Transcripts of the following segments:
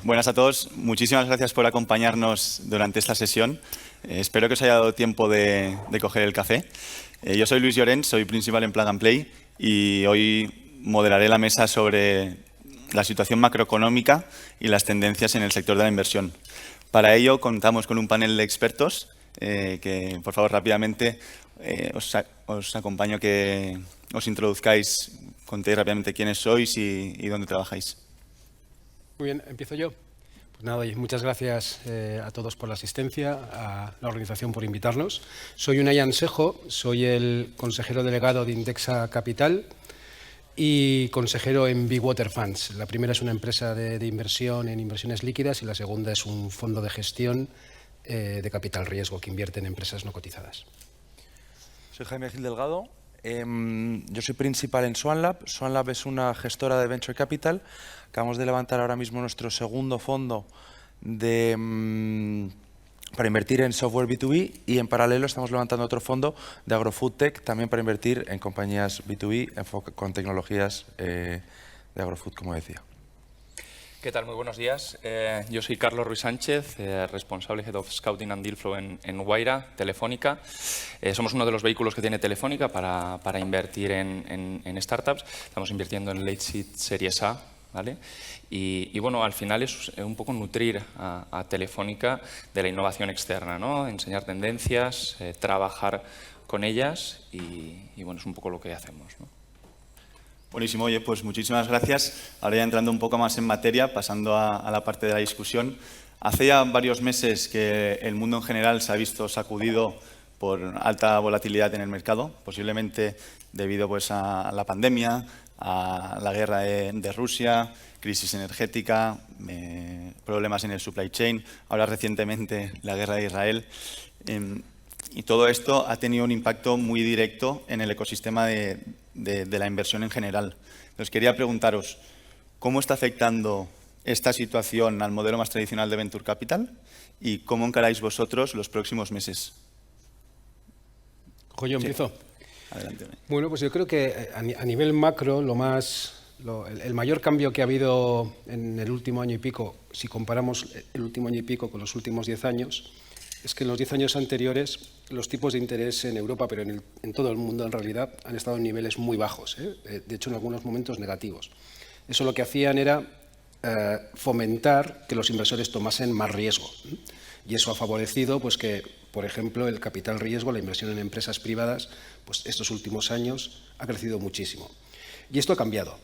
Buenas a todos. Muchísimas gracias por acompañarnos durante esta sesión. Espero que os haya dado tiempo de coger el café. Yo soy Luis Llorens, soy principal en Plug and Play y hoy moderaré la mesa sobre la situación macroeconómica y las tendencias en el sector de la inversión. Para ello contamos con un panel de expertos que, por favor, rápidamente os acompaño que os introduzcáis, contéis rápidamente quiénes sois y dónde trabajáis. Muy bien, empiezo yo. Pues nada, oye, muchas gracias a todos por la asistencia, a la organización por invitarnos. Soy Unai Ansejo, soy el consejero delegado de Indexa Capital y consejero en Big Water Funds. La primera es una empresa de inversión en inversiones líquidas y la segunda es un fondo de gestión de capital riesgo que invierte en empresas no cotizadas. Soy Jaime Gil Delgado. Yo soy principal en SwanLab. SwanLab es una gestora de Venture Capital. Acabamos de levantar ahora mismo nuestro segundo fondo para invertir en software B2B y en paralelo estamos levantando otro fondo de AgroFood Tech también para invertir en compañías B2B con tecnologías de AgroFood, como decía. ¿Qué tal? Muy buenos días. Yo soy Carlos Ruiz Sánchez, responsable Head of Scouting and Deal Flow en Wayra, Telefónica. Somos uno de los vehículos que tiene Telefónica para invertir en startups. Estamos invirtiendo en Late Seed Series A, ¿vale? Y bueno, al final es un poco nutrir a Telefónica de la innovación externa, ¿no? Enseñar tendencias, trabajar con ellas y bueno, es un poco lo que hacemos, ¿no? Buenísimo, oye, pues muchísimas gracias. Ahora ya entrando un poco más en materia, pasando a la parte de la discusión. Hace ya varios meses que el mundo en general se ha visto sacudido por alta volatilidad en el mercado, posiblemente debido pues, a la pandemia, a la guerra de Rusia, crisis energética, problemas en el supply chain, ahora recientemente la guerra de Israel. Y todo esto ha tenido un impacto muy directo en el ecosistema de la inversión en general. Entonces, quería preguntaros, ¿cómo está afectando esta situación al modelo más tradicional de Venture Capital y cómo encaráis vosotros los próximos meses? Yo empiezo. Adelante. Bueno, pues yo creo que a nivel macro, el mayor cambio que ha habido en el último año y pico, si comparamos el último año y pico con los últimos 10 años, es que en los 10 años anteriores los tipos de interés en Europa, pero en todo el mundo en realidad, han estado en niveles muy bajos, de hecho en algunos momentos negativos. Eso lo que hacían era fomentar que los inversores tomasen más riesgo. Y eso ha favorecido pues, que, por ejemplo, el capital riesgo, la inversión en empresas privadas, pues estos últimos años ha crecido muchísimo. Y esto ha cambiado.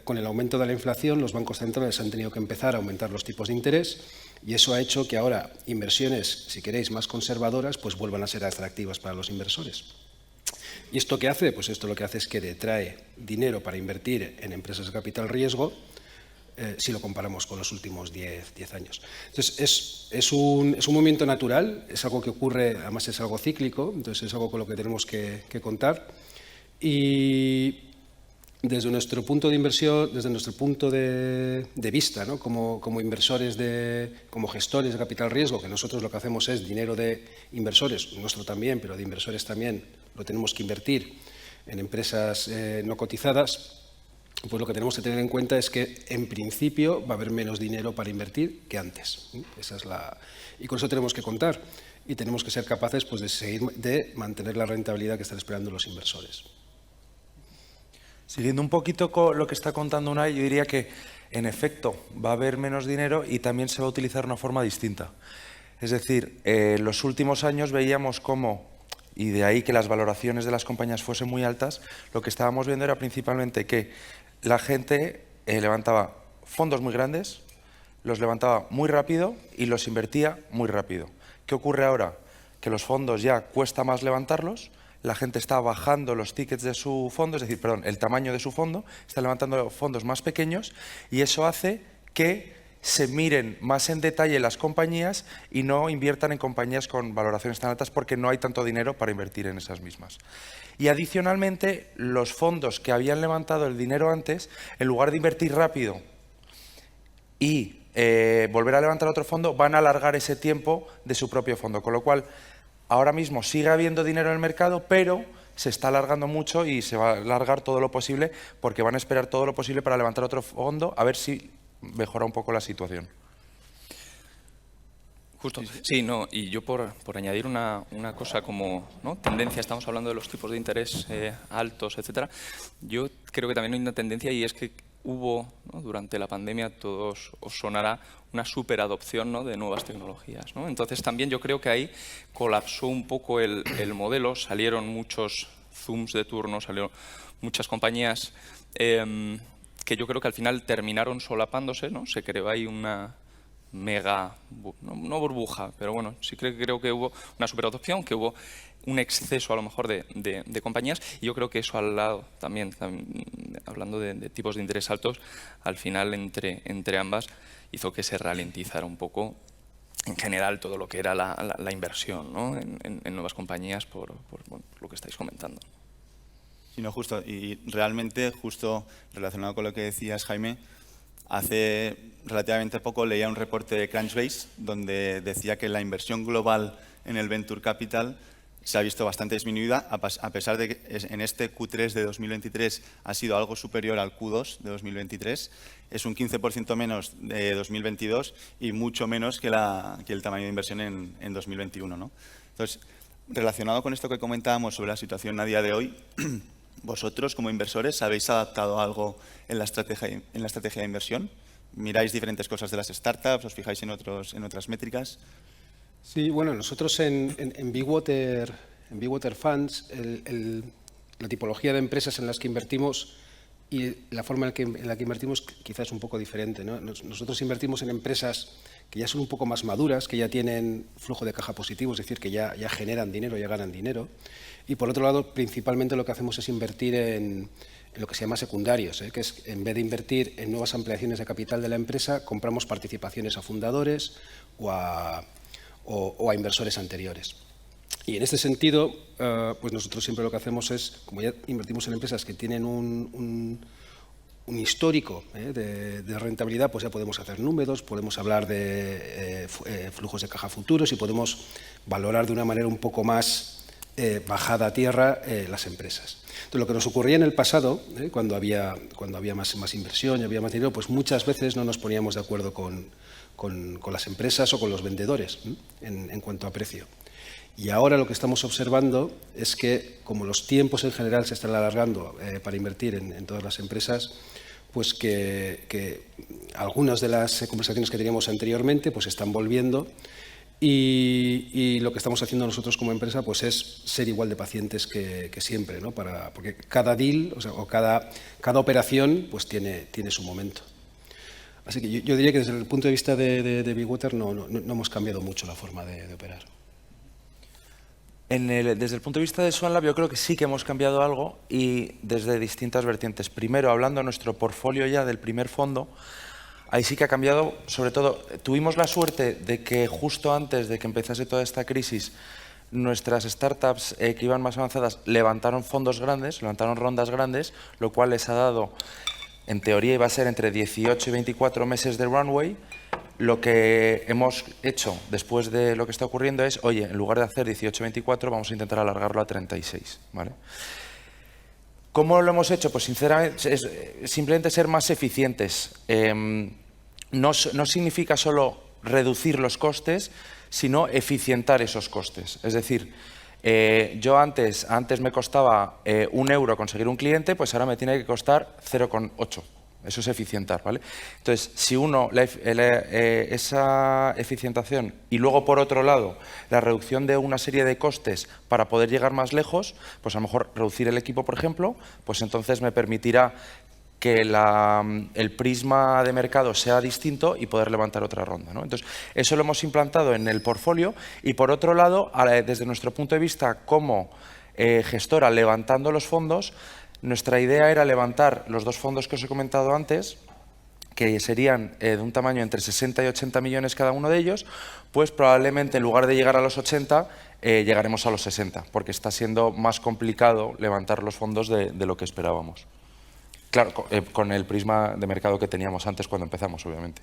Con el aumento de la inflación, los bancos centrales han tenido que empezar a aumentar los tipos de interés y eso ha hecho que ahora inversiones, si queréis, más conservadoras, pues vuelvan a ser atractivas para los inversores. ¿Y esto qué hace? Pues esto lo que hace es que detrae dinero para invertir en empresas de capital riesgo si lo comparamos con los últimos 10 años. Entonces, es un movimiento natural, es algo que ocurre, además es algo cíclico, entonces es algo con lo que tenemos que contar. Y desde nuestro punto de inversión, desde nuestro punto de vista, ¿no? como inversores, como gestores de capital riesgo, que nosotros lo que hacemos es dinero de inversores, nuestro también, pero de inversores también, lo tenemos que invertir en empresas no cotizadas, pues lo que tenemos que tener en cuenta es que en principio va a haber menos dinero para invertir que antes. Y con eso tenemos que contar y tenemos que ser capaces pues, de mantener la rentabilidad que están esperando los inversores. Siguiendo un poquito con lo que está contando Unai, yo diría que en efecto va a haber menos dinero y también se va a utilizar de una forma distinta. Es decir, en los últimos años veíamos cómo, y de ahí que las valoraciones de las compañías fuesen muy altas, lo que estábamos viendo era principalmente que la gente levantaba fondos muy grandes, los levantaba muy rápido y los invertía muy rápido. ¿Qué ocurre ahora? Que los fondos ya cuesta más levantarlos, la gente está bajando los tickets de su fondo, es decir, perdón, el tamaño de su fondo, está levantando fondos más pequeños y eso hace que se miren más en detalle las compañías y no inviertan en compañías con valoraciones tan altas porque no hay tanto dinero para invertir en esas mismas. Y adicionalmente, los fondos que habían levantado el dinero antes, en lugar de invertir rápido y volver a levantar otro fondo, van a alargar ese tiempo de su propio fondo. Con lo cual, ahora mismo sigue habiendo dinero en el mercado, pero se está alargando mucho y se va a alargar todo lo posible porque van a esperar todo lo posible para levantar otro fondo, a ver si mejora un poco la situación. Justo. Sí, no, y yo por añadir una cosa como, ¿no?, tendencia, estamos hablando de los tipos de interés altos, etcétera. Yo creo que también hay una tendencia, y es que hubo, ¿no?, durante la pandemia, a todos os sonará, una superadopción, ¿no?, de nuevas tecnologías, ¿no? Entonces también yo creo que ahí colapsó un poco el modelo, salieron muchos Zooms de turno, salieron muchas compañías que yo creo que al final terminaron solapándose, ¿no? Se creó ahí una mega, no burbuja, pero bueno, sí creo que hubo una superadopción, que hubo un exceso a lo mejor de compañías, y yo creo que eso al lado también hablando de tipos de interés altos, al final entre ambas hizo que se ralentizara un poco en general todo lo que era la inversión, ¿no?, en nuevas compañías por lo que estáis comentando. Sí, no, justo, y realmente justo relacionado con lo que decías, Jaime, hace relativamente poco leía un reporte de Crunchbase donde decía que la inversión global en el Venture Capital se ha visto bastante disminuida, a pesar de que en este Q3 de 2023 ha sido algo superior al Q2 de 2023. Es un 15% menos de 2022 y mucho menos que el tamaño de inversión en 2021, ¿no? Entonces, relacionado con esto que comentábamos sobre la situación a día de hoy, ¿vosotros como inversores habéis adaptado algo en la estrategia de inversión? ¿Miráis diferentes cosas de las startups? ¿Os fijáis en otras métricas? Sí, bueno, nosotros en Bigwater Funds, la tipología de empresas en las que invertimos y la forma en la que invertimos quizás es un poco diferente, ¿no? Nosotros invertimos en empresas que ya son un poco más maduras, que ya tienen flujo de caja positivo, es decir, que ya generan dinero, ya ganan dinero. Y por otro lado, principalmente lo que hacemos es invertir en lo que se llama secundarios, que es, en vez de invertir en nuevas ampliaciones de capital de la empresa, compramos participaciones a fundadores o a inversores anteriores. Y en este sentido, pues nosotros siempre lo que hacemos es, como ya invertimos en empresas que tienen un histórico de rentabilidad, pues ya podemos hacer números, podemos hablar de flujos de caja futuros y podemos valorar de una manera un poco más bajada a tierra las empresas. Entonces, lo que nos ocurría en el pasado, cuando había más inversión y había más dinero, pues muchas veces no nos poníamos de acuerdo con las empresas o con los vendedores en cuanto a precio. Y ahora lo que estamos observando es que, como los tiempos en general se están alargando para invertir en todas las empresas, pues que algunas de las conversaciones que teníamos anteriormente pues están volviendo, y lo que estamos haciendo nosotros como empresa pues es ser igual de pacientes que siempre, ¿no? Porque cada deal, o cada operación pues tiene su momento. Así que yo diría que desde el punto de vista de Bigwater no hemos cambiado mucho la forma de operar. Desde el punto de vista de SwanLab, yo creo que sí que hemos cambiado algo, y desde distintas vertientes. Primero, hablando de nuestro portfolio ya del primer fondo, ahí sí que ha cambiado. Sobre todo, tuvimos la suerte de que justo antes de que empezase toda esta crisis, nuestras startups que iban más avanzadas levantaron fondos grandes, levantaron rondas grandes, lo cual les ha dado, en teoría iba a ser entre 18 y 24 meses de runway. Lo que hemos hecho después de lo que está ocurriendo es, oye, en lugar de hacer 18-24, vamos a intentar alargarlo a 36, ¿vale? ¿Cómo lo hemos hecho? Pues sinceramente es simplemente ser más eficientes. No significa solo reducir los costes, sino eficientar esos costes. Es decir, yo antes me costaba 1 euro conseguir un cliente, pues ahora me tiene que costar 0,8. Eso es eficientar, ¿vale? Entonces, si uno, esa eficientación y luego, por otro lado, la reducción de una serie de costes para poder llegar más lejos, pues a lo mejor reducir el equipo, por ejemplo, pues entonces me permitirá que el prisma de mercado sea distinto y poder levantar otra ronda, ¿no? Entonces, eso lo hemos implantado en el portfolio, y por otro lado, desde nuestro punto de vista como gestora levantando los fondos, nuestra idea era levantar los 2 fondos que os he comentado antes, que serían de un tamaño entre 60 y 80 millones cada uno de ellos, pues probablemente en lugar de llegar a los 80, llegaremos a los 60, porque está siendo más complicado levantar los fondos de lo que esperábamos. Claro, con el prisma de mercado que teníamos antes cuando empezamos, obviamente.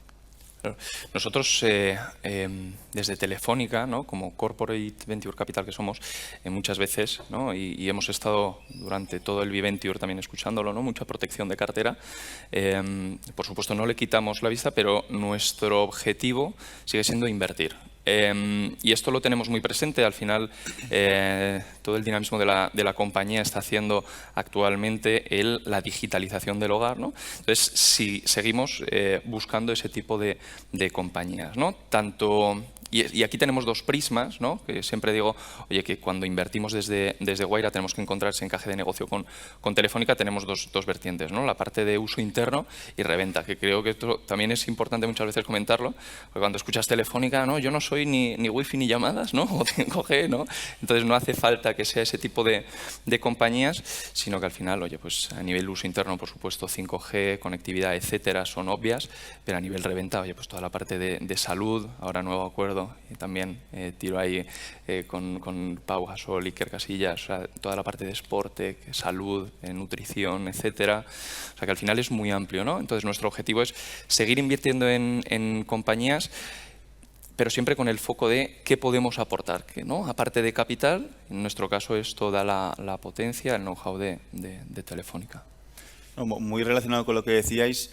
Nosotros, desde Telefónica, ¿no?, como Corporate Venture Capital que somos, muchas veces, ¿no?, y hemos estado durante todo el V-Venture también escuchándolo, ¿no?, mucha protección de cartera. Por supuesto, no le quitamos la vista, pero nuestro objetivo sigue siendo invertir. Y esto lo tenemos muy presente. Al final, todo el dinamismo de la compañía está haciendo actualmente la digitalización del hogar, ¿no? Entonces, si seguimos buscando ese tipo de compañías, ¿no? Tanto... Y aquí tenemos dos prismas, ¿no?, que siempre digo, oye, que cuando invertimos desde Wayra tenemos que encontrar ese encaje de negocio con Telefónica. Tenemos dos vertientes, ¿no?, la parte de uso interno y reventa, que creo que esto también es importante muchas veces comentarlo, porque cuando escuchas Telefónica, no, yo no soy ni wifi ni llamadas, ¿no?, o 5G, ¿no? Entonces no hace falta que sea ese tipo de compañías, sino que al final, oye, pues a nivel uso interno, por supuesto, 5G, conectividad, etcétera, son obvias, pero a nivel reventa, oye, pues toda la parte de salud, ahora nuevo acuerdo, y también tiro ahí con Pau Gasol, Iker Casillas, o sea, toda la parte de Sportec, salud, nutrición, etcétera. O sea, que al final es muy amplio, ¿no? Entonces, nuestro objetivo es seguir invirtiendo en compañías, pero siempre con el foco de qué podemos aportar, ¿no? Aparte de capital, en nuestro caso es toda la potencia, el know-how de Telefónica. Muy relacionado con lo que decíais,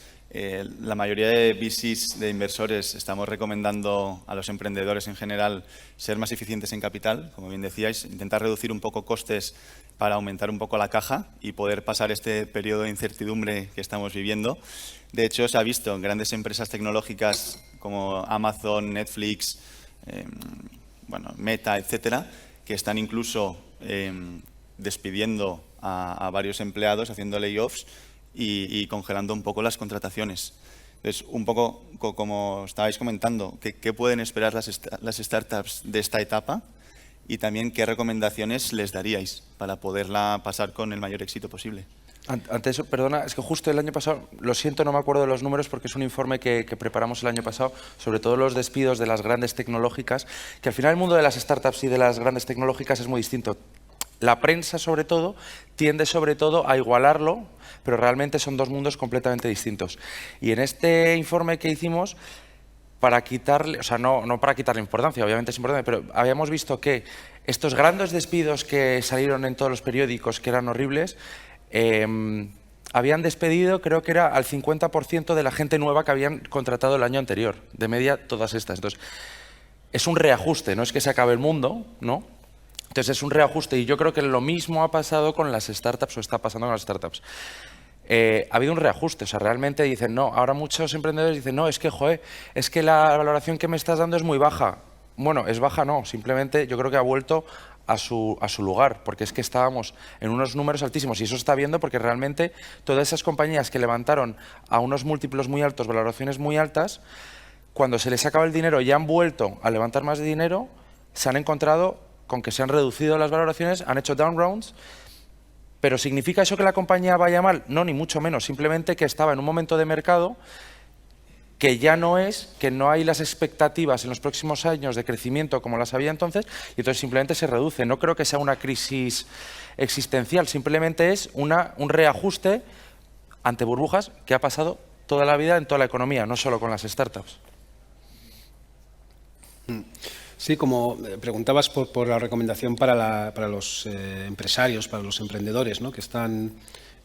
la mayoría de VCs, de inversores, estamos recomendando a los emprendedores en general ser más eficientes en capital, como bien decíais, intentar reducir un poco costes para aumentar un poco la caja y poder pasar este periodo de incertidumbre que estamos viviendo. De hecho, se ha visto en grandes empresas tecnológicas como Amazon, Netflix, Meta, etcétera, que están incluso despidiendo a varios empleados, haciendo layoffs, y congelando un poco las contrataciones. Entonces, un poco como estabais comentando, ¿qué pueden esperar las startups de esta etapa? Y también, ¿qué recomendaciones les daríais para poderla pasar con el mayor éxito posible? Ante eso, perdona, es que justo el año pasado, lo siento, no me acuerdo de los números porque es un informe que preparamos el año pasado sobre todos los despidos de las grandes tecnológicas, que al final el mundo de las startups y de las grandes tecnológicas es muy distinto. La prensa, sobre todo, tiende sobre todo a igualarlo, pero realmente son dos mundos completamente distintos. Y en este informe que hicimos, para quitarle, o sea, no para quitarle importancia, obviamente es importante, pero habíamos visto que estos grandes despidos que salieron en todos los periódicos, que eran horribles, habían despedido, creo que era al 50% de la gente nueva que habían contratado el año anterior, de media todas estas. Entonces, es un reajuste, no es que se acabe el mundo, ¿no? Entonces es un reajuste y yo creo que lo mismo ha pasado con las startups o está pasando con las startups. Ha habido un reajuste, o sea, realmente dicen, no, ahora muchos emprendedores dicen, no, es que, joder, es que la valoración que me estás dando es muy baja. Bueno, es baja no, simplemente yo creo que ha vuelto a su lugar, porque es que estábamos en unos números altísimos y eso se está viendo porque realmente todas esas compañías que levantaron a unos múltiplos muy altos, valoraciones muy altas, cuando se les acaba el dinero y han vuelto a levantar más de dinero, se han encontrado con que se han reducido las valoraciones, han hecho down rounds, pero ¿significa eso que la compañía vaya mal? No, ni mucho menos, simplemente que estaba en un momento de mercado que ya no es, que no hay las expectativas en los próximos años de crecimiento como las había entonces, y entonces simplemente se reduce. No creo que sea una crisis existencial, simplemente es un reajuste ante burbujas que ha pasado toda la vida en toda la economía, no solo con las startups. Sí, como preguntabas por la recomendación para los empresarios, para los emprendedores, ¿no?, que están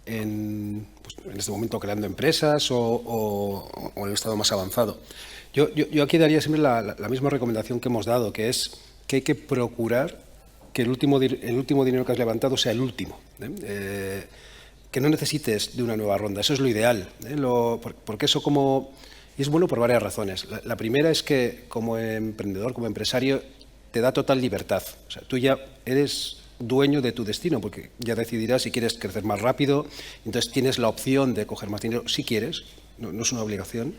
en este momento creando empresas o en un estado más avanzado. Yo aquí daría siempre la misma recomendación que hemos dado, que es que hay que procurar que el último dinero que has levantado sea el último. Que no necesites de una nueva ronda, eso es lo ideal. Porque eso y es bueno por varias razones. La primera es que como emprendedor, como empresario, te da total libertad. O sea, tú ya eres dueño de tu destino, porque ya decidirás si quieres crecer más rápido, entonces tienes la opción de coger más dinero si quieres, no es una obligación.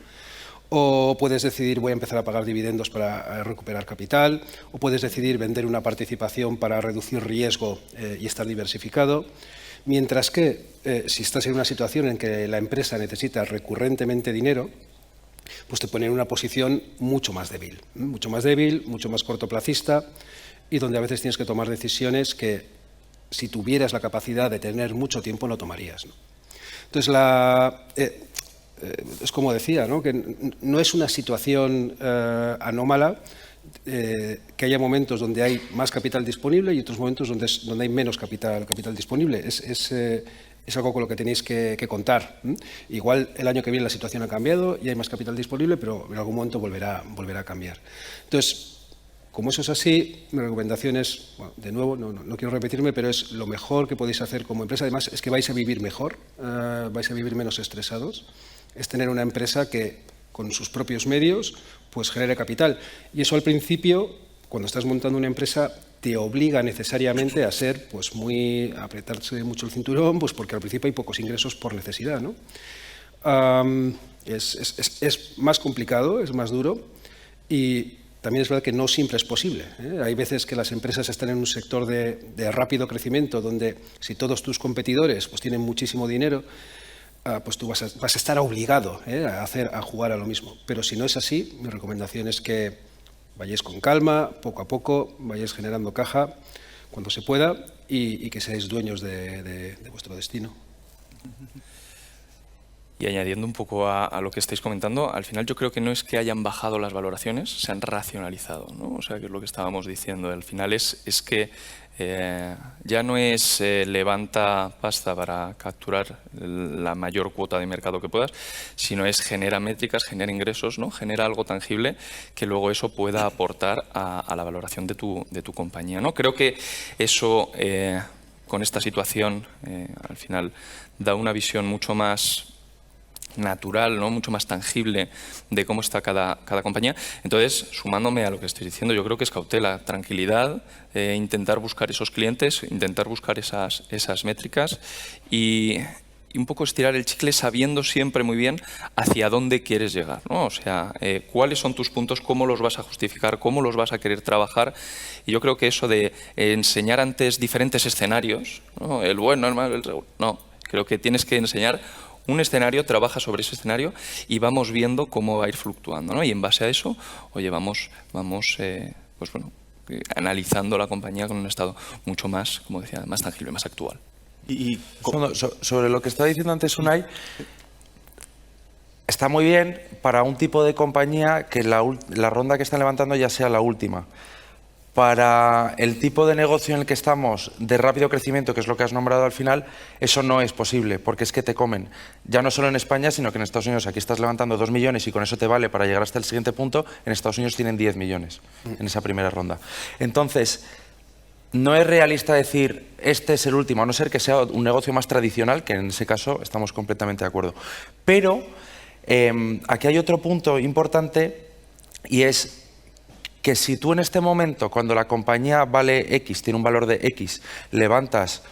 O puedes decidir, voy a empezar a pagar dividendos para recuperar capital, o puedes decidir vender una participación para reducir riesgo y estar diversificado. Mientras que si estás en una situación en que la empresa necesita recurrentemente dinero, pues te pone en una posición mucho más débil, mucho más cortoplacista y donde a veces tienes que tomar decisiones que si tuvieras la capacidad de tener mucho tiempo no tomarías, ¿no? Entonces, es como decía, ¿no? Que no es una situación anómala, que haya momentos donde hay más capital disponible y otros momentos donde hay menos capital disponible. Es algo con lo que tenéis que contar. Igual el año que viene la situación ha cambiado y hay más capital disponible, pero en algún momento volverá a cambiar. Entonces, como eso es así, mi recomendación es, bueno, de nuevo, no quiero repetirme, pero es lo mejor que podéis hacer como empresa. Además, es que vais a vivir mejor, vais a vivir menos estresados. Es tener una empresa que, con sus propios medios, pues genere capital. Y eso al principio, cuando estás montando una empresa, te obliga necesariamente a ser, pues a apretarse mucho el cinturón, pues porque al principio hay pocos ingresos por necesidad, ¿no? Es más complicado, es más duro y también es verdad que no siempre es posible, ¿eh? Hay veces que las empresas están en un sector de rápido crecimiento donde si todos tus competidores pues tienen muchísimo dinero, pues tú vas a estar obligado, a jugar a lo mismo. Pero si no es así, mi recomendación es que vayáis con calma, poco a poco, vayáis generando caja cuando se pueda y que seáis dueños de vuestro destino. Y añadiendo un poco a lo que estáis comentando, al final yo creo que no es que hayan bajado las valoraciones, se han racionalizado, ¿no? O sea, que es lo que estábamos diciendo. Al final es que ya no es levanta pasta para capturar la mayor cuota de mercado que puedas, sino es genera métricas, genera ingresos, ¿no? Genera algo tangible que luego eso pueda aportar a la valoración de tu compañía, ¿no? Creo que eso, con esta situación, al final da una visión mucho más natural, ¿no? Mucho más tangible de cómo está cada compañía. Entonces, sumándome a lo que estoy diciendo, yo creo que es cautela, tranquilidad, intentar buscar esos clientes, intentar buscar esas métricas y un poco estirar el chicle sabiendo siempre muy bien hacia dónde quieres llegar, ¿no? O sea, cuáles son tus puntos, cómo los vas a justificar, cómo los vas a querer trabajar. Y yo creo que eso de enseñar antes diferentes escenarios, ¿no? El bueno, el malo, el seguro, no. Creo que tienes que enseñar un escenario, trabaja sobre ese escenario y vamos viendo cómo va a ir fluctuando, ¿no? Y en base a eso, oye, vamos pues bueno, analizando la compañía con un estado mucho más, como decía, más tangible, más actual. Sobre lo que estaba diciendo antes Unai, está muy bien para un tipo de compañía que la ronda que están levantando ya sea la última. Para el tipo de negocio en el que estamos, de rápido crecimiento, que es lo que has nombrado al final, eso no es posible, porque es que te comen. Ya no solo en España, sino que en Estados Unidos aquí estás levantando 2 millones y con eso te vale para llegar hasta el siguiente punto. En Estados Unidos tienen 10 millones en esa primera ronda. Entonces, no es realista decir, este es el último, a no ser que sea un negocio más tradicional, que en ese caso estamos completamente de acuerdo. Pero aquí hay otro punto importante y es que si tú en este momento, cuando la compañía vale X, tiene un valor de X, levantas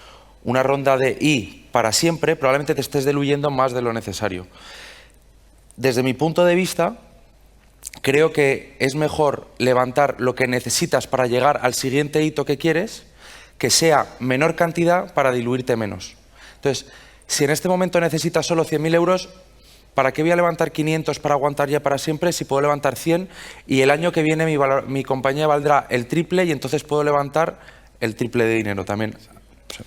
una ronda de Y para siempre, probablemente te estés diluyendo más de lo necesario. Desde mi punto de vista, creo que es mejor levantar lo que necesitas para llegar al siguiente hito que quieres, que sea menor cantidad para diluirte menos. Entonces, si en este momento necesitas solo 100.000 euros, ¿para qué voy a levantar 500 para aguantar ya para siempre si puedo levantar 100 y el año que viene mi compañía valdrá el triple y entonces puedo levantar el triple de dinero también?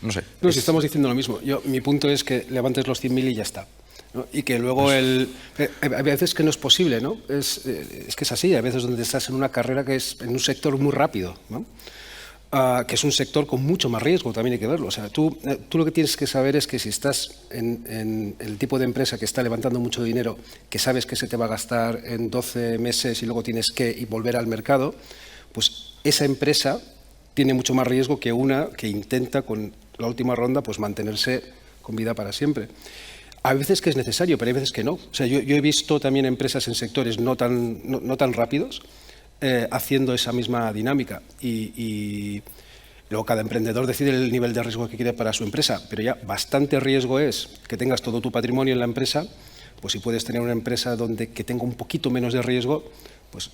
No sé. No, si estamos diciendo lo mismo. Mi punto es que levantes los 100.000 y ya está, ¿no? Y que luego hay veces que no es posible, ¿no? Es que es así. Hay veces donde estás en una carrera que es en un sector muy rápido, ¿no? Que es un sector con mucho más riesgo, también hay que verlo. O sea, tú lo que tienes que saber es que si estás en el tipo de empresa que está levantando mucho dinero, que sabes que se te va a gastar en 12 meses y luego tienes que volver al mercado, pues esa empresa tiene mucho más riesgo que una que intenta con la última ronda pues mantenerse con vida para siempre. Hay veces que es necesario, pero hay veces que no. O sea, yo he visto también empresas en sectores no tan rápidos haciendo esa misma dinámica y luego cada emprendedor decide el nivel de riesgo que quiere para su empresa, pero ya bastante riesgo es que tengas todo tu patrimonio en la empresa, pues si puedes tener una empresa que tenga un poquito menos de riesgo, pues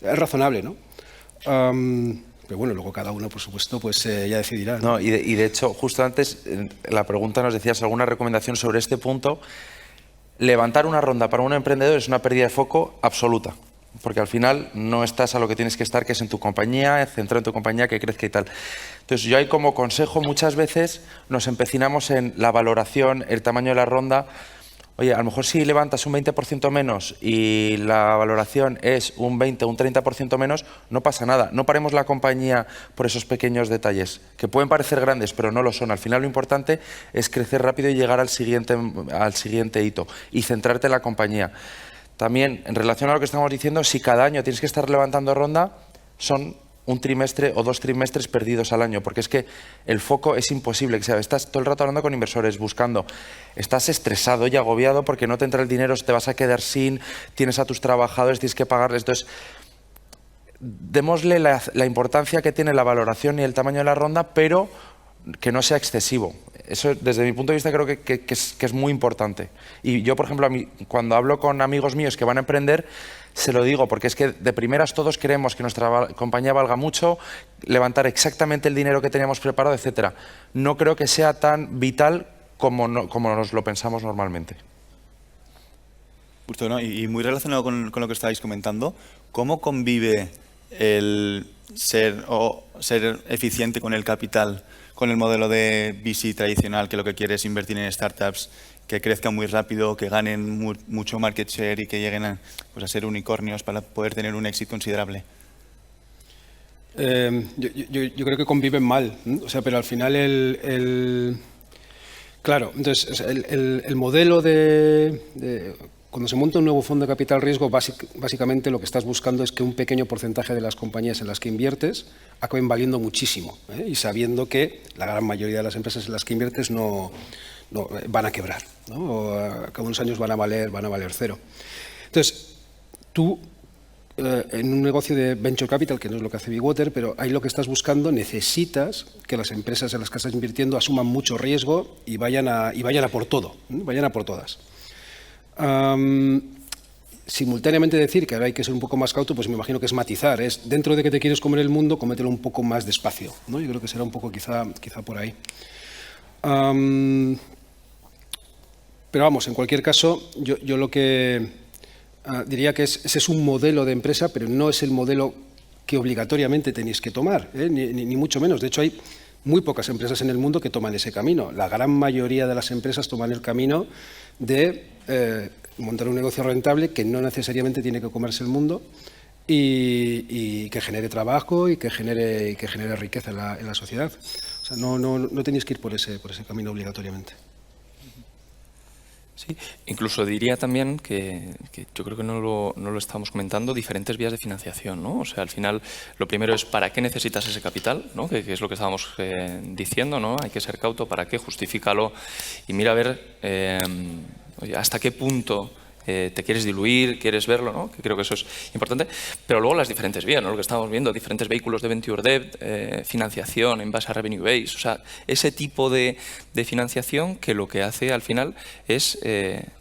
es razonable, ¿no? Pero bueno, luego cada uno, por supuesto, pues ya decidirá, ¿no? No, y de hecho, justo antes, la pregunta nos decías alguna recomendación sobre este punto. Levantar una ronda para un emprendedor es una pérdida de foco absoluta. Porque al final no estás a lo que tienes que estar, que es en tu compañía, centrado en tu compañía, que crezca y tal. Entonces yo ahí como consejo muchas veces nos empecinamos en la valoración, el tamaño de la ronda. Oye, a lo mejor si levantas un 20% menos y la valoración es un 20 o un 30% menos, no pasa nada. No paremos la compañía por esos pequeños detalles, que pueden parecer grandes, pero no lo son. Al final lo importante es crecer rápido y llegar al siguiente hito y centrarte en la compañía. También, en relación a lo que estamos diciendo, si cada año tienes que estar levantando ronda, son un trimestre o 2 trimestres perdidos al año, porque es que el foco es imposible. Que sea, estás todo el rato hablando con inversores, buscando, estás estresado y agobiado porque no te entra el dinero, te vas a quedar sin, tienes a tus trabajadores, tienes que pagarles. Entonces, démosle la importancia que tiene la valoración y el tamaño de la ronda, pero que no sea excesivo. Eso, desde mi punto de vista, creo que es muy importante. Y yo, por ejemplo, cuando hablo con amigos míos que van a emprender, se lo digo, porque es que de primeras todos queremos que nuestra compañía valga mucho, levantar exactamente el dinero que teníamos preparado, etcétera. No creo que sea tan vital como nos lo pensamos normalmente. Justo, ¿no? Y muy relacionado con lo que estabais comentando, ¿cómo convive el ser eficiente con el capital, con el modelo de VC tradicional, que lo que quiere es invertir en startups que crezcan muy rápido, que ganen mucho market share y que lleguen a ser unicornios para poder tener un éxito considerable? Yo creo que conviven mal, o sea, pero al final claro, entonces el modelo cuando se monta un nuevo fondo de capital riesgo, básicamente lo que estás buscando es que un pequeño porcentaje de las compañías en las que inviertes acaben valiendo muchísimo, y sabiendo que la gran mayoría de las empresas en las que inviertes no van a quebrar, ¿no? O a cabo de unos años van a valer cero. Entonces, tú en un negocio de venture capital, que no es lo que hace Bigwater, pero ahí lo que estás buscando, necesitas que las empresas en las que estás invirtiendo asuman mucho riesgo y vayan a por todo, vayan a por todas. Simultáneamente decir que ahora hay que ser un poco más cauto, pues me imagino que es matizar, es dentro de que te quieres comer el mundo, cómetelo un poco más despacio, ¿no? Yo creo que será un poco quizá por ahí. Pero vamos, en cualquier caso, yo lo que diría que ese es un modelo de empresa, pero no es el modelo que obligatoriamente tenéis que tomar, ni mucho menos. De hecho, hay muy pocas empresas en el mundo que toman ese camino. La gran mayoría de las empresas toman el camino de montar un negocio rentable que no necesariamente tiene que comerse el mundo y que genere trabajo y que genere riqueza en la sociedad. O sea, no tenéis que ir por ese camino obligatoriamente. Sí, incluso diría también que yo creo que no lo estábamos comentando, diferentes vías de financiación, ¿no? O sea, al final, lo primero es ¿para qué necesitas ese capital? ¿No? Que es lo que estábamos diciendo, ¿no? Hay que ser cauto, ¿para qué? Justifícalo y mira a ver oye, hasta qué punto te quieres diluir, quieres verlo, ¿no? Que creo que eso es importante. Pero luego las diferentes vías, ¿no? Lo que estamos viendo, diferentes vehículos de venture debt, financiación en base a revenue base, o sea, ese tipo de financiación que lo que hace al final es,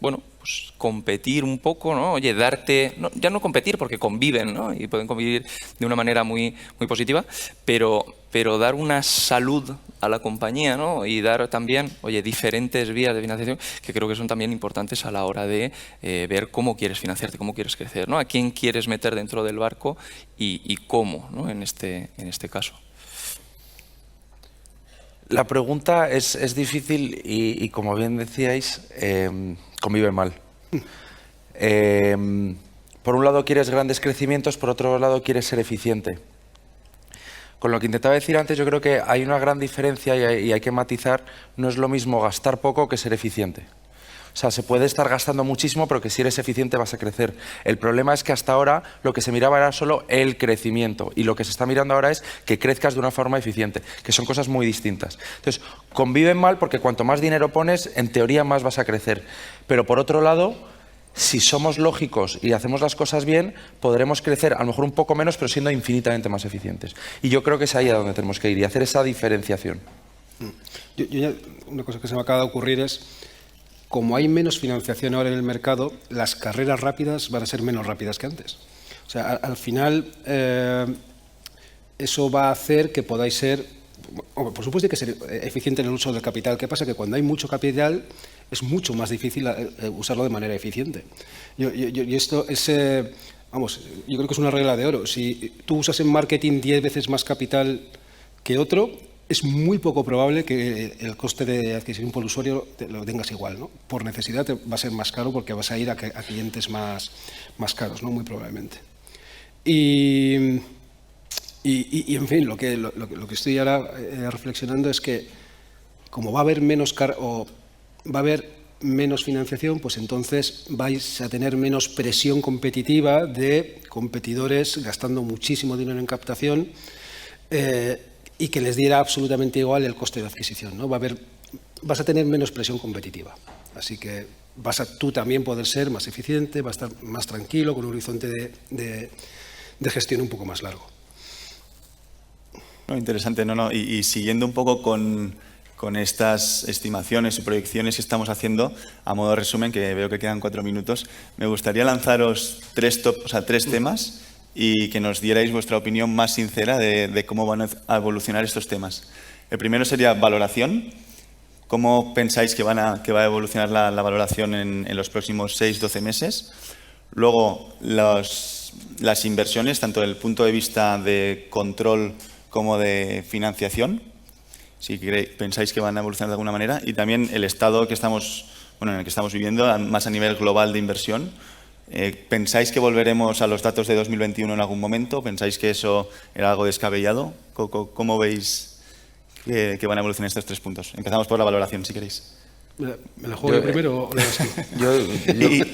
bueno, pues competir un poco, ¿no? Oye, darte, ya no competir porque conviven, ¿no? Y pueden convivir de una manera muy positiva, pero dar una salud a la compañía, ¿no? Y dar también, oye, diferentes vías de financiación que creo que son también importantes a la hora de ver cómo quieres financiarte, cómo quieres crecer, ¿no? A quién quieres meter dentro del barco y cómo, ¿no? En este caso. La pregunta es difícil y como bien decíais, convive mal. Por un lado quieres grandes crecimientos, por otro lado quieres ser eficiente. Con lo que intentaba decir antes, yo creo que hay una gran diferencia y hay que matizar. No es lo mismo gastar poco que ser eficiente. O sea, se puede estar gastando muchísimo, pero que si eres eficiente vas a crecer. El problema es que hasta ahora lo que se miraba era solo el crecimiento y lo que se está mirando ahora es que crezcas de una forma eficiente, que son cosas muy distintas. Entonces, conviven mal porque cuanto más dinero pones, en teoría más vas a crecer. Pero por otro lado, si somos lógicos y hacemos las cosas bien, podremos crecer a lo mejor un poco menos, pero siendo infinitamente más eficientes. Y yo creo que es ahí a donde tenemos que ir y hacer esa diferenciación. Una cosa que se me acaba de ocurrir es, como hay menos financiación ahora en el mercado, las carreras rápidas van a ser menos rápidas que antes. O sea, al final, eso va a hacer que podáis ser, por supuesto hay que ser eficiente en el uso del capital. ¿Qué pasa? Que cuando hay mucho capital es mucho más difícil usarlo de manera eficiente. Y esto es, vamos, yo creo que es una regla de oro. Si tú usas en marketing 10 veces más capital que otro, es muy poco probable que el coste de adquisición por usuario lo tengas igual, ¿no? Por necesidad va a ser más caro porque vas a ir a clientes más caros, ¿no? Muy probablemente. Y en fin, lo que estoy ahora reflexionando es que como va a haber menos financiación, pues entonces vais a tener menos presión competitiva de competidores gastando muchísimo dinero en captación y que les diera absolutamente igual el coste de adquisición, ¿no? Vas a tener menos presión competitiva. Así que vas a tú también poder ser más eficiente, vas a estar más tranquilo, con un horizonte de gestión un poco más largo. No, interesante, y siguiendo un poco con estas estimaciones y proyecciones que estamos haciendo, a modo de resumen, que veo que quedan 4 minutos, me gustaría lanzaros 3 temas y que nos dierais vuestra opinión más sincera de cómo van a evolucionar estos temas. El primero sería valoración. ¿Cómo pensáis que va a evolucionar la valoración en los próximos 6-12 meses? Luego, las inversiones, tanto desde el punto de vista de control como de financiación, si pensáis que van a evolucionar de alguna manera, y también el estado en el que estamos viviendo, más a nivel global de inversión. ¿Pensáis que volveremos a los datos de 2021 en algún momento? ¿Pensáis que eso era algo descabellado? ¿Cómo veis que van a evolucionar estos 3 puntos? Empezamos por la valoración, si queréis. ¿Me la juego yo primero o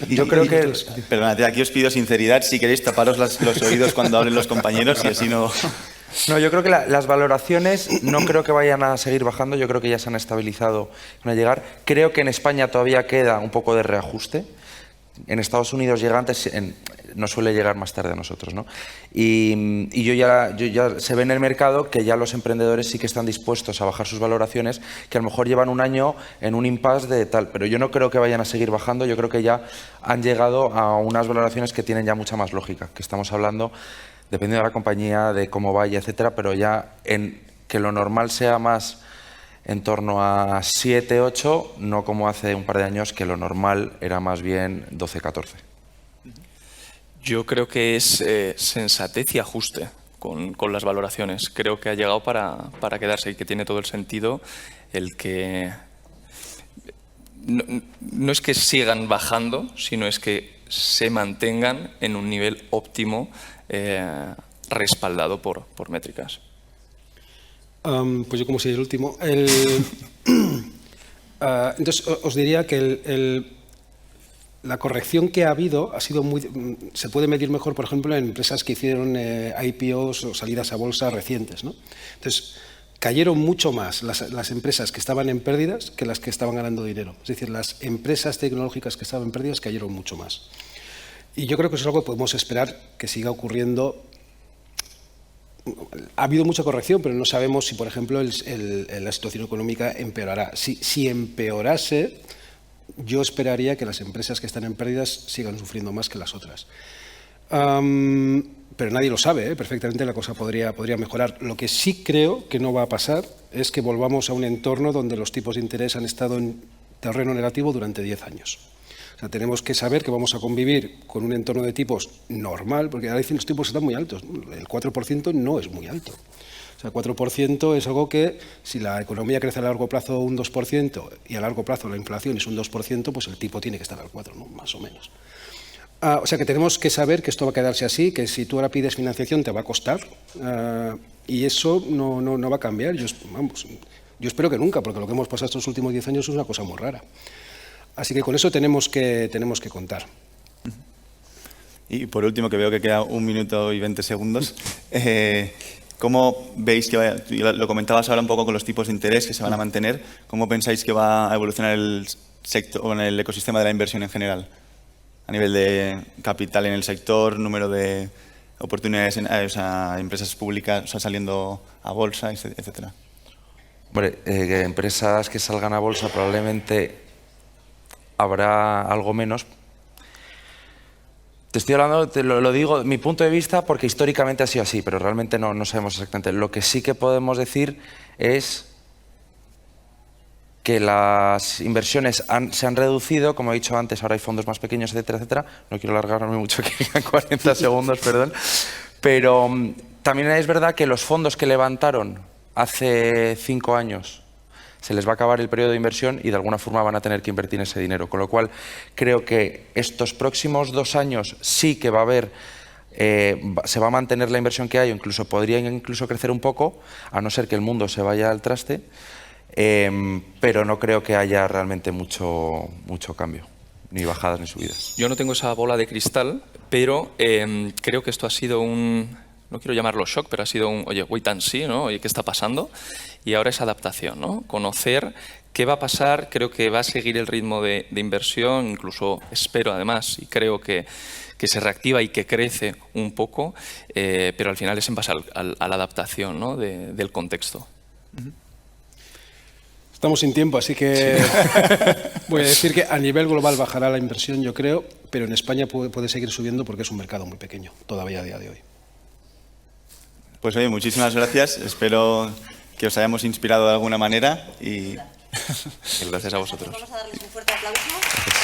yo creo que... Perdonad, aquí os pido sinceridad. Si queréis, taparos los oídos cuando hablen los compañeros y así no... No, yo creo que las valoraciones no creo que vayan a seguir bajando, yo creo que ya se han estabilizado, van a llegar. Creo que en España todavía queda un poco de reajuste. En Estados Unidos llega antes, no suele llegar más tarde a nosotros, ¿no? Y yo ya se ve en el mercado que ya los emprendedores sí que están dispuestos a bajar sus valoraciones, que a lo mejor llevan un año en un impasse de tal, pero yo no creo que vayan a seguir bajando, yo creo que ya han llegado a unas valoraciones que tienen ya mucha más lógica, que estamos hablando, dependiendo de la compañía, de cómo vaya, etcétera, pero ya en que lo normal sea más en torno a 7, 8, no como hace un par de años que lo normal era más bien 12, 14. Yo creo que es sensatez y ajuste con las valoraciones. Creo que ha llegado para quedarse y que tiene todo el sentido el que no es que sigan bajando, sino es que se mantengan en un nivel óptimo respaldado por métricas. Pues yo como soy el último. Entonces os diría que la corrección que ha habido ha sido se puede medir mejor, por ejemplo, en empresas que hicieron IPOs o salidas a bolsa recientes, ¿no? Entonces, cayeron mucho más las empresas que estaban en pérdidas que las que estaban ganando dinero. Es decir, las empresas tecnológicas que estaban en pérdidas cayeron mucho más. Y yo creo que eso es algo que podemos esperar que siga ocurriendo. Ha habido mucha corrección, pero no sabemos si, por ejemplo, la situación económica empeorará. Si empeorase, yo esperaría que las empresas que están en pérdidas sigan sufriendo más que las otras. Pero nadie lo sabe, perfectamente la cosa podría mejorar. Lo que sí creo que no va a pasar es que volvamos a un entorno donde los tipos de interés han estado en terreno negativo durante 10 años. O sea, tenemos que saber que vamos a convivir con un entorno de tipos normal, porque ahora dicen los tipos están muy altos. El 4% no es muy alto. O sea, el 4% es algo que, si la economía crece a largo plazo un 2% y a largo plazo la inflación es un 2%, pues el tipo tiene que estar al 4%, ¿no? Más o menos. O sea, que tenemos que saber que esto va a quedarse así, que si tú ahora pides financiación te va a costar, y eso no va a cambiar. Yo espero que nunca, porque lo que hemos pasado estos últimos 10 años es una cosa muy rara. Así que con eso tenemos que contar. Y por último, que veo que queda 1 minuto y 20 segundos, ¿cómo veis que lo comentabas ahora un poco con los tipos de interés que se van a mantener, cómo pensáis que va a evolucionar el sector o en el ecosistema de la inversión en general? A nivel de capital en el sector, número de oportunidades, empresas públicas saliendo a bolsa, etcétera. Hombre, empresas que salgan a bolsa probablemente habrá algo menos. Te estoy hablando, lo digo, mi punto de vista, porque históricamente ha sido así, pero realmente no sabemos exactamente. Lo que sí que podemos decir es que las inversiones se han reducido, como he dicho antes, ahora hay fondos más pequeños, etcétera, etcétera. No quiero alargarme mucho, que quedan 40 segundos, perdón. Pero también es verdad que los fondos que levantaron hace 5 años se les va a acabar el periodo de inversión y de alguna forma van a tener que invertir ese dinero. Con lo cual, creo que estos próximos 2 años sí que va a haber, se va a mantener la inversión que hay, o incluso podría incluso crecer un poco, a no ser que el mundo se vaya al traste, pero no creo que haya realmente mucho cambio, ni bajadas ni subidas. Yo no tengo esa bola de cristal, pero creo que esto ha sido no quiero llamarlo shock, pero ha sido oye, wait and see, ¿no? Oye, ¿qué está pasando? Y ahora es adaptación, ¿no? Conocer qué va a pasar, creo que va a seguir el ritmo de inversión, incluso espero además, y creo que se reactiva y que crece un poco, pero al final es en base a la adaptación, ¿no? del contexto. Estamos sin tiempo, así que voy a decir que a nivel global bajará la inversión, yo creo, pero en España puede seguir subiendo porque es un mercado muy pequeño, todavía a día de hoy. Pues oye, muchísimas gracias. Espero que os hayamos inspirado de alguna manera y Gracias a vosotros. Vamos a darles un fuerte aplauso.